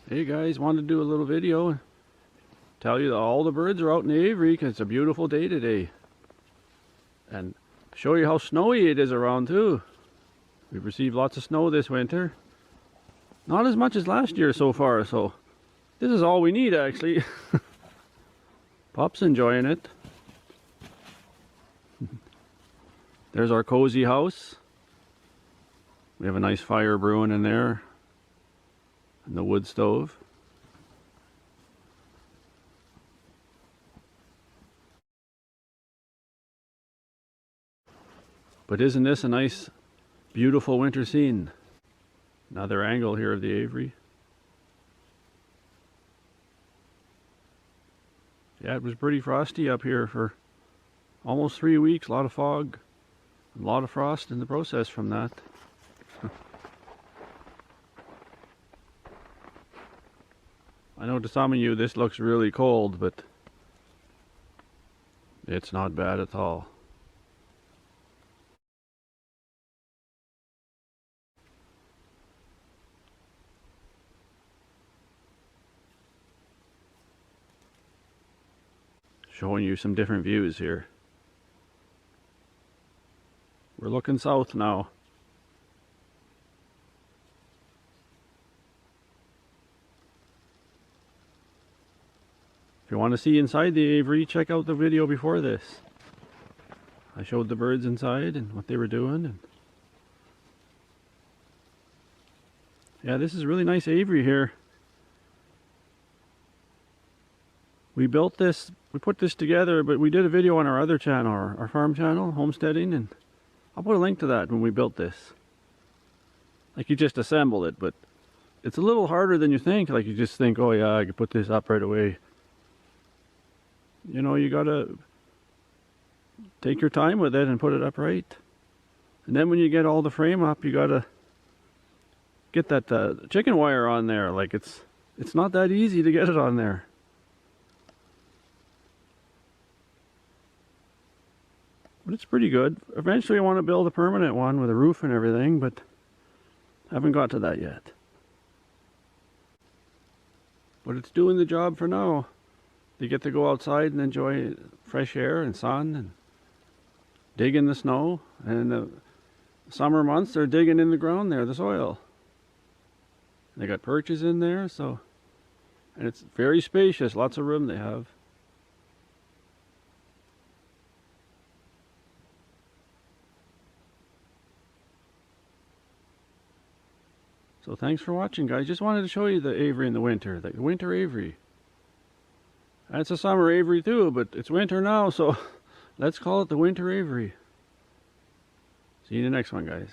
Hey guys, wanted to do a little video and tell you that all the birds are out in the aviary because it's a beautiful day today. And show you how snowy it is around too. We've received lots of snow this winter. Not as much as last year so far, so this is all we need actually. Pup's enjoying it. There's our cozy house. We have a nice fire brewing in there. And the wood stove. But isn't this a nice, beautiful winter scene? Another angle here of the aviary. Yeah, it was pretty frosty up here for almost 3 weeks. A lot of fog, a lot of frost in the process from that. I know to some of you this looks really cold, but it's not bad at all. Showing you some different views here. We're looking south now. If you want to see inside the aviary, check out the video before this. I showed the birds inside and what they were doing. And yeah, this is a really nice aviary here. We built this, we put this together, but we did a video on our other channel, our farm channel, homesteading, and I'll put a link to that when we built this. Like, you just assemble it, but it's a little harder than you think. Like, you just think, oh yeah, I could put this up right away. You know, you gotta take your time with it and put it up right. And then when you get all the frame up, you gotta get that chicken wire on there. Like, it's not that easy to get it on there. But it's pretty good. Eventually I want to build a permanent one with a roof and everything, but haven't got to that yet. But it's doing the job for now. They get to go outside and enjoy fresh air and sun and dig in the snow. And in the summer months they're digging in the ground there, the soil. They got perches in there, so, and it's very spacious, lots of room they have. So thanks for watching, guys. Just wanted to show you the aviary in the winter, the winter aviary. And it's a summer aviary too, but it's winter now, so let's call it the winter aviary. See you in the next one, guys.